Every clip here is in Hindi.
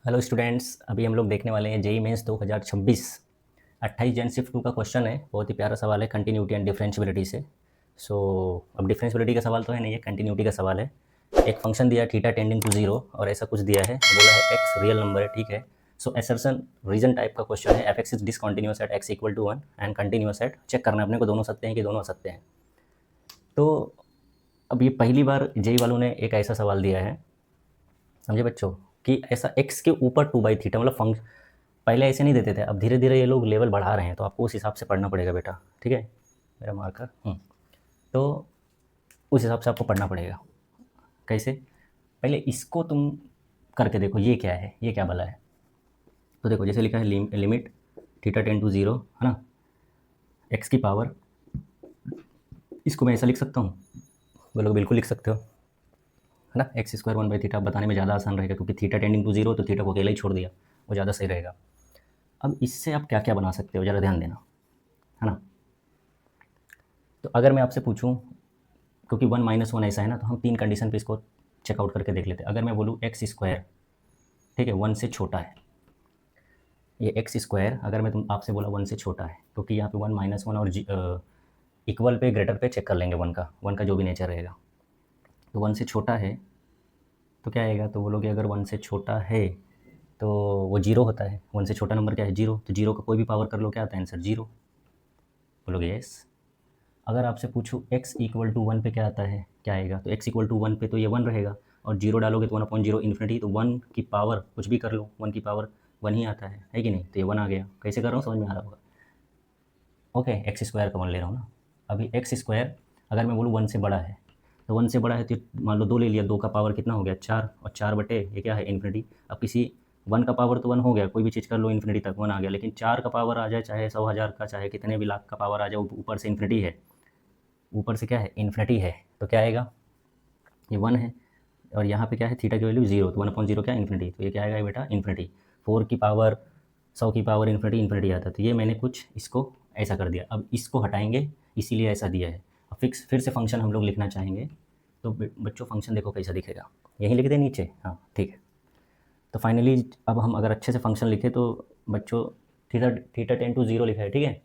हेलो स्टूडेंट्स, अभी हम लोग देखने वाले हैं जेई मेंस 2026 28 जन शिफ्ट 2 का क्वेश्चन है। बहुत ही प्यारा सवाल है कंटिन्यूटी एंड डिफरेंशियबिलिटी से। सो अब डिफरेंशियबिलिटी का सवाल तो है नहीं, है कंटिन्यूटी का सवाल है। एक फंक्शन दिया थीटा टेंडिंग टू जीरो और ऐसा कुछ दिया है, बोला है एक्स रियल नंबर है, ठीक है। सो एसर्शन रीजन टाइप का क्वेश्चन है। F X is discontinuous at X equal to one and continuous at, check करना है अपने को दोनों सत्य हैं कि दोनों असत्य हैं। तो अब ये पहली बार जेई वालों ने एक ऐसा सवाल दिया है, समझे बच्चों, कि ऐसा एक्स के ऊपर टू बाई थीटा, मतलब फंक्शन पहले ऐसे नहीं देते थे, अब धीरे धीरे ये लोग लेवल बढ़ा रहे हैं, तो आपको उस हिसाब से पढ़ना पड़ेगा बेटा, ठीक है। मेरा मार्कर तो उस हिसाब से आपको पढ़ना पड़ेगा। कैसे? पहले इसको तुम करके देखो, ये क्या है, ये क्या भला है। तो देखो जैसे लिखा है limit theta tend to zero, है ना, एक्स की पावर, इसको मैं ऐसा लिख सकता हूँ, बोलो बिल्कुल लिख सकते हो, है ना। X square one by theta बताने में ज़्यादा आसान रहेगा, क्योंकि थीटा टेंडिंग टू जीरो, तो थीटा को अकेला ही छोड़ दिया, वो ज़्यादा सही रहेगा। अब इससे आप क्या क्या बना सकते हो, ज़रा ध्यान देना, है ना। तो अगर मैं आपसे पूछूं, क्योंकि वन माइनस वन ऐसा है ना, तो हम तीन कंडीशन पे इसको चेकआउट करके देख लेते हैं। अगर मैं बोलूँ एक्स स्क्वायर, ठीक है, वन से छोटा है, ये एक्स स्क्वायर अगर मैं तुम आपसे बोला वन से छोटा है, क्योंकि यहाँ पे वन माइनस वन और इक्वल पे ग्रेटर पे चेक कर लेंगे, वन का जो भी नेचर रहेगा। तो वन से छोटा है तो क्या आएगा, तो बोलोगे अगर वन से छोटा है तो वो जीरो होता है। वन से छोटा नंबर क्या है, जीरो, तो जीरो का कोई भी पावर कर लो, क्या आता है आंसर, जीरो। बोलोगे यस। अगर आपसे पूछूँ एक्स इक्वल टू वन पे क्या आता है, क्या आएगा, तो एक्स इक्वल टू वन पे तो ये वन रहेगा, और जीरो डालोगे तो वन अपॉइंट जीरो इन्फिनिटी, तो वन की पावर कुछ भी कर लो, वन की पावर वन ही आता है कि नहीं, तो ये वन आ गया। कैसे कर रहा हूँ समझ में आ रहा होगा। ओके, एक्स स्क्वायर का वन ले रहा हूँ ना। अभी एक्स स्क्वायर अगर मैं बोलूँ वन से बड़ा है, तो वन से बड़ा है तो मान लो दो ले लिया, दो का पावर कितना हो गया, चार, और चार बटे ये क्या है, इन्फिनिटी। अब किसी वन का पावर तो वन हो गया, कोई भी चीज़ कर लो इन्फिनिटी तक वन आ गया, लेकिन चार का पावर आ जाए, चाहे 100,000 का, चाहे कितने भी लाख का पावर आ जाए, ऊपर से इन्फिनिटी है, ऊपर से क्या है, इन्फिनिटी है, तो क्या आएगा, ये वन है। और यहाँ पे क्या है, थीटा की वैल्यू जीरो, तो वन अपॉइंट जीरो क्या, इन्फिनिटी, तो ये क्या आएगा बेटा, इन्फिनिटी। फोर की पावर, सौ की पावर इन्फिनिटी, इन्फिनिटी आता है, तो ये मैंने कुछ इसको ऐसा कर दिया। अब इसको हटाएंगे, इसीलिए ऐसा दिया है। अब फिर से फंक्शन हम लोग लिखना चाहेंगे, तो बच्चों फंक्शन देखो कैसा दिखेगा, यहीं लिख दे नीचे, हाँ ठीक है। तो फाइनली अब हम अगर अच्छे से फंक्शन लिखे तो बच्चों theta theta tend to zero लिखा है, ठीक है।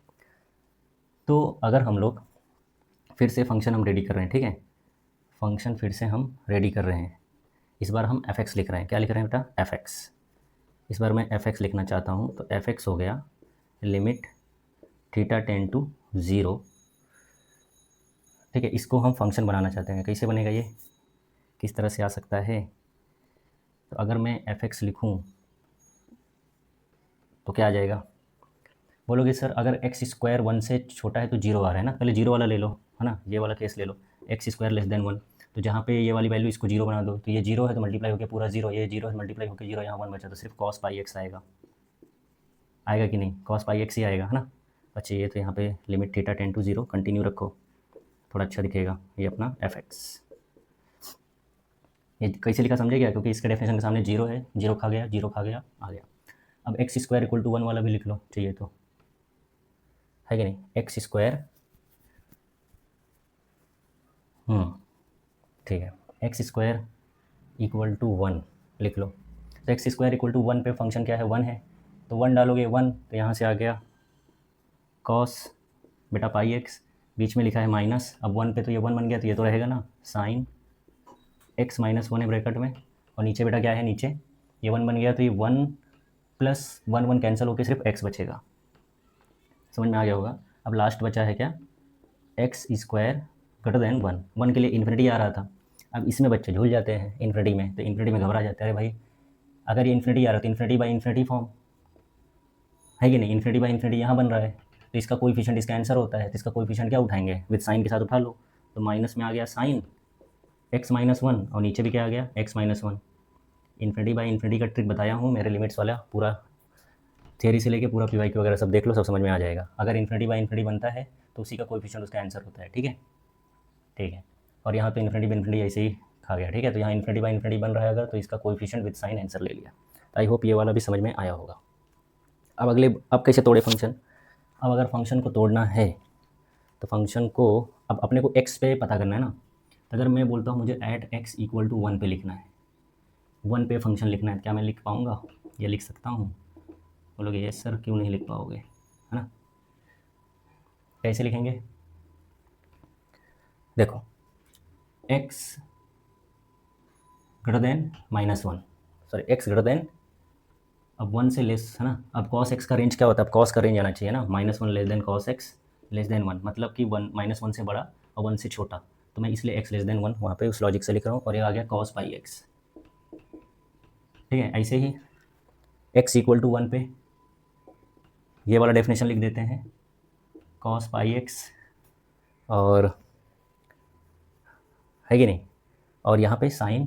तो अगर हम लोग फिर से फंक्शन हम रेडी कर रहे हैं, ठीक है, फंक्शन फिर से हम रेडी कर रहे हैं। इस बार हम एफ एक्स लिख रहे हैं, क्या लिख रहे हैं बेटा, एफ एक्स। इस बार मैं एफ एक्स लिखना चाहता हूँ, तो एफ एक्स हो गया limit theta tend to zero, ठीक है। इसको हम फंक्शन बनाना चाहते हैं, कैसे बनेगा ये, किस तरह से आ सकता है। तो अगर मैं एफ एक्स लिखूँ तो क्या आ जाएगा, बोलोगे सर अगर एक्स स्क्वायर वन से छोटा है तो जीरो आ रहा है ना, पहले जीरो वाला ले लो, है ना, ये वाला केस ले लो, x square less than one, तो जहाँ पे ये वाली वैल्यू इसको जीरो बना दो, तो ये जीरो है तो मल्टीप्लाई होकर पूरा जीरो, ये जीरो है मल्टीप्लाई होकर जीरो, यहाँ वन बचा, तो सिर्फ कॉस पाई एक्स आएगा, आएगा कि नहीं, कॉस पाई एक्स ही आएगा, है ना। अच्छा ये तो यहाँ पे limit theta tend to zero continue रखो, थोड़ा अच्छा दिखेगा ये अपना एफ एक्स। ये कैसे लिखा समझे क्या, क्योंकि इसके डेफिनेशन के सामने जीरो है, जीरो खा गया, जीरो खा गया, आ गया। अब X square equal to one वाला भी लिख लो चाहिए तो, है कि नहीं, एक्स स्क्वायर, ठीक है, X square equal to one लिख लो। तो X square equal to one पे फंक्शन क्या है, वन है, तो वन डालोगे वन, तो यहाँ से आ गया कॉस बेटा पाई एक्स, बीच में लिखा है माइनस, अब वन पे तो ये वन बन गया, तो ये तो रहेगा ना साइन एक्स माइनस वन है ब्रैकेट में, और नीचे बेटा क्या है, नीचे ये वन बन गया, तो ये one plus one one cancel होकर सिर्फ एक्स बचेगा, समझ में आ गया होगा। अब लास्ट बचा है क्या, x square greater than one, one के लिए इन्फिनिटी आ रहा था। अब इसमें बच्चे झूल जाते हैं इन्फिनिटी में, तो इन्फिनिटी में घबरा जाते हैं, अरे भाई अगर ये इन्फिनिटी आ रहा है तो इन्फिनिटी बाई इन्फिनिटी फॉर्म, है कि नहीं, इन्फिनिटी बाई इन्फिनिटी यहाँ बन रहा है, तो इसका कोएफिशिएंट इसका आंसर होता है, तो इसका कोएफिशिएंट क्या उठाएंगे, विद साइन के साथ उठा लो, तो माइनस में आ गया साइन एक्स माइनस वन, और नीचे भी क्या आ गया, x minus one. Infinity by infinity का ट्रिक बताया हूँ मेरे लिमिट्स वाला, पूरा थियरी से लेके पूरा पी वगैरह सब देख लो, सब समझ में आ जाएगा। अगर इन्फिनिटी बाई इन्फिनिटी बनता है तो उसी का कोएफिशिएंट उसका आंसर होता है, ठीक है, ठीक है। और यहाँ तो इन्फिनिटी बाई इन्फिनिटी ऐसे ही खा गया, ठीक है, तो यहाँ इन्फिनिटी बाई इन्फिनिटी बन रहा है अगर, तो इसका कोएफिशिएंट विद साइन आंसर ले लिया। आई होप ये वाला भी समझ में आया होगा। अब कैसे तोड़े फंक्शन, अब अगर फंक्शन को तोड़ना है तो फंक्शन को अब अपने को एक्स पे पता करना है ना, तो अगर मैं बोलता हूँ मुझे at X equal to one पे लिखना है, वन पे फंक्शन लिखना है, क्या मैं लिख पाऊँगा? ये लिख सकता हूँ? बोलोगे यस सर, क्यों नहीं लिख पाओगे, है ना? कैसे लिखेंगे? देखो, x greater than -1, sorry x greater than, अब 1 से लेस, है ना? अब cos x का रेंज क्या होता है? अब cos का रेंज आना चाहिए ना, -1 less than cos x less than 1, मतलब कि 1 -1 से बड़ा और 1 से छोटा। तो मैं इसलिए x लेस देन 1 वहाँ पे उस लॉजिक से लिख रहा हूँ, और ये आ गया cos पाई x। ठीक है, ऐसे ही x इक्वल टू 1 पे ये वाला डेफिनेशन लिख देते हैं, cos पाई x, और है कि नहीं, और यहाँ पे साइन,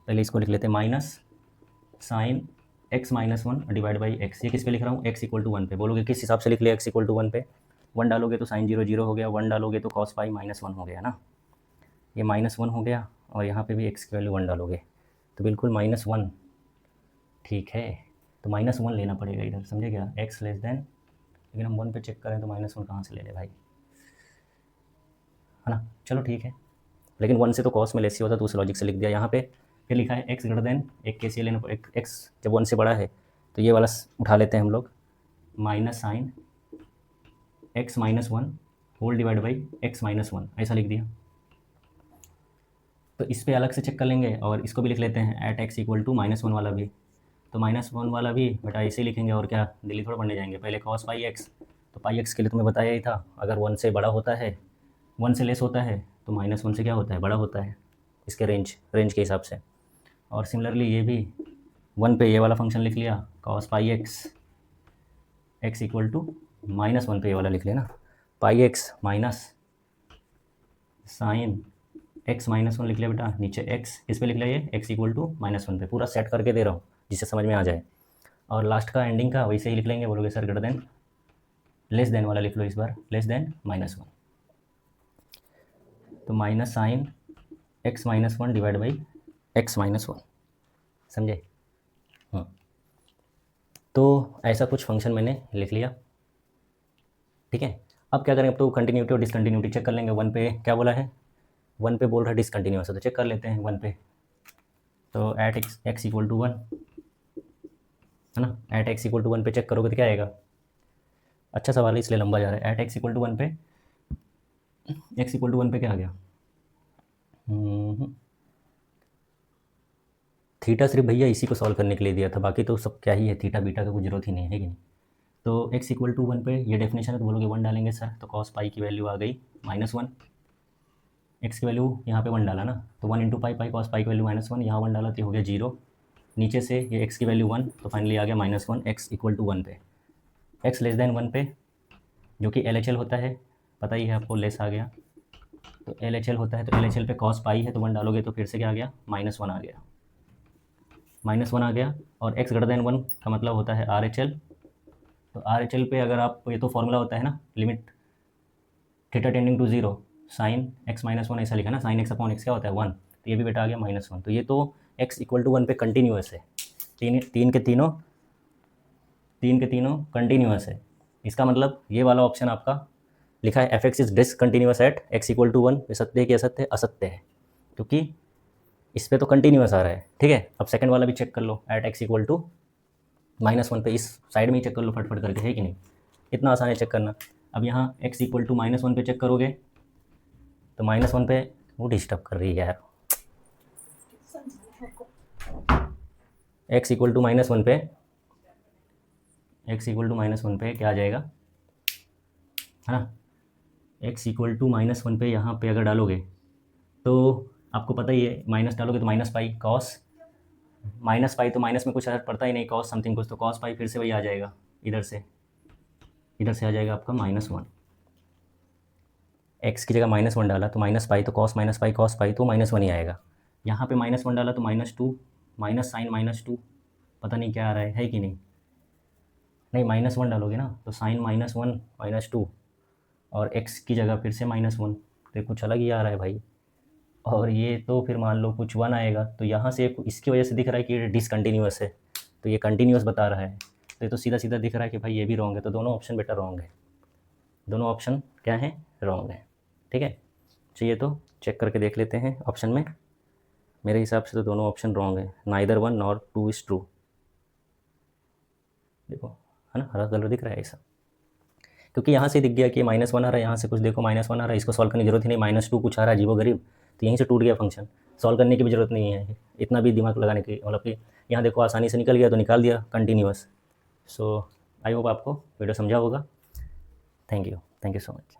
पहले इसको लिख लेते हैं minus sine x -1 divide by X. ये किस पे लिख रहा हूँ? x इक्वल टू 1 पे। बोलोगे किस हिसाब से लिख लिया x इक्वल टू 1 पे? 1 डालोगे तो साइन 0 0 हो गया, 1 डालोगे तो cos पाई -1 हो गया ना, ये -1 हो गया, और यहाँ पे भी x की वैल्यू 1 डालोगे तो बिल्कुल -1। ठीक है, तो -1 लेना पड़ेगा इधर, समझे क्या? x लेस देन, लेकिन हम 1 पे चेक करें तो -1 कहाँ से ले ले भाई, है ना? चलो ठीक है, लेकिन 1 से तो cos में लेस ही होता, तो उस लॉजिक से लिख दिया। यहाँ पे फिर लिखा है x ग्रेटर देन, एक केस ये लेना, एक x जब 1 से बड़ा है तो ये वाला उठा लेते हैं हम लोग, minus sine x -1 whole divide by x -1, ऐसा लिख दिया। तो इस पे अलग से चेक कर लेंगे, और इसको भी लिख लेते हैं एट x इक्वल टू -1 वाला भी। तो -1 वाला भी बेटा ऐसे ही लिखेंगे, और क्या दिल्ली थोड़ा पढ़ने जाएंगे, पहले cos पाई x, तो पाई x के लिए तुम्हें बताया ही था, अगर 1 से बड़ा होता है, 1 से लेस होता है, तो -1 से क्या होता है? बड़ा होता है, इसके रेंज के हिसाब से। और सिमिलरली ये भी 1 पे ये वाला फंक्शन लिख लिया, cos pi x equal to -1 पे ये वाला लिख लिया ना, pi x minus sine x -1 लिख लिया बेटा, नीचे x किस पे लिख लिया? ये x इक्वल टू -1 पे, पूरा सेट करके दे रहा हूँ जिससे समझ में आ जाए। और लास्ट का एंडिंग का वैसे ही लिख लेंगे, बोलोगे sir greater than, less than वाला लिख लो इस बार, लेस देन -1, तो minus sine x -1 divide by x -1, समझे? तो ऐसा कुछ फंक्शन मैंने लिख लिया। ठीक है, अब क्या करें? अब तो कंटिन्यूटी और डिसकंटिन्यूटी चेक कर लेंगे। 1 पे क्या बोला है? 1 पे बोल रहा है डिसकंटिन्यूअस है, तो चेक कर लेते हैं 1 पे। तो एट x इक्वल टू 1, है ना, एट x इक्वल टू 1 पे चेक करोगे तो क्या आएगा? अच्छा सवाल है इसलिए लंबा जा रहा है। एट x इक्वल टू 1 पे, x इक्वल टू 1 पे क्या आ गया? थीटा सिर्फ भैया इसी को सॉल्व करने के लिए दिया था, बाकी तो सब क्या ही है, थीटा बीटा का कुछ जरूरत ही नहीं है कि नहीं। तो x इक्वल टू 1 पे ये डेफिनेशन है, तो बोलोगे 1 डालेंगे सर, तो cos पाई की वैल्यू आ गई -1, x की वैल्यू यहाँ पे 1 डाला ना, तो 1 इंटू पाई cos पाई की वैल्यू -1, यहाँ 1 डाला तो हो गया 0, नीचे से ये x की वैल्यू 1, तो फाइनली आ गया -1, x इक्वल टू 1 पे। x लेस देन 1 पे, जो कि LHL होता है, पता ही है आपको, लेस आ गया, तो LHL होता है, तो LHL पे cos पाई है, तो 1 डालोगे तो फिर से क्या आ गया? -1 आ गया, -1 आ गया। और x ग्रेटर देन 1 का मतलब होता है RHL, तो RHL पे अगर आप, ये तो फॉर्मूला होता है ना, limit theta tending to 0 sine x -1, ऐसा लिखा ना, साइन x अपॉन x क्या होता है? 1, तो ये भी बेटा आ गया -1। तो ये तो x इक्वल टू 1 पे कंटिन्यूअस है, तीन के तीनों कंटिन्यूअस है। इसका मतलब ये वाला ऑप्शन आपका लिखा है F X is discontinuous at x equal to 1, ये सत्य है कि असत्य है? असत्य है, क्योंकि इस पे तो कंटिन्यूअस आ रहा है। ठीक है, अब सेकंड वाला भी चेक कर लो, एट x इक्वल टू -1 पे, इस साइड में ही चेक कर लो फटफट करके, है कि नहीं? इतना आसान है चेक करना। अब यहाँ x इक्वल टू -1 पे चेक करोगे, तो -1 पे वो डिस्टर्ब कर रही है यार, x इक्वल टू -1 पे, x इक्वल टू -1 पे क्या आ जाएगा, है ना? x इक्वल टू -1 पे यहाँ पे अगर डालोगे तो आपको पता ही है, माइनस डालोगे तो minus pi cos, minus pi तो माइनस में कुछ असर पड़ता ही नहीं, कॉस समथिंग कुछ, तो कॉस पाई फिर से वही आ जाएगा, इधर से आ जाएगा आपका -1। एक्स की जगह -1 डाला तो माइनस पाई, तो cos minus pi cos pi, तो -1 ही आएगा। यहाँ पे -1 डाला तो -2, माइनस साइन -2, पता नहीं क्या आ रहा है कि नहीं? नहीं, -1 डालोगे ना तो साइन -1 -2, और एक्स की जगह फिर से -1, तो कुछ अलग ही आ रहा है भाई। और ये तो फिर मान लो कुछ 1 आएगा, तो यहाँ से इसकी वजह से दिख रहा है कि ये डिसकंटिन्यूअस है, तो ये कंटिन्यूअस बता रहा है, तो ये तो सीधा सीधा दिख रहा है कि भाई ये भी रॉन्ग है, तो दोनों ऑप्शन बेटर रॉन्ग है, दोनों ऑप्शन क्या है? रॉन्ग है। ठीक है, चाहिए तो चेक करके देख लेते हैं ऑप्शन में। मेरे हिसाब से तो दोनों ऑप्शन रॉन्ग है, neither one nor two is true. देखो, है ना, हरा कलर दिख रहा है ऐसा, क्योंकि यहाँ से दिख गया कि -1 आ रहा है, यहाँ से कुछ देखो -1 आ रहा है, इसको सॉल्व करने की जरूरत ही नहीं, -2 कुछ आ रहा है अजीबोगरीब, तो यहीं से टूट गया फंक्शन, सॉल्व करने की भी जरूरत नहीं है, इतना भी दिमाग लगाने की, मतलब कि यहाँ देखो आसानी से निकल गया तो निकाल दिया कंटिन्यूअस। सो आई होप आपको वीडियो समझा होगा। Thank you so much.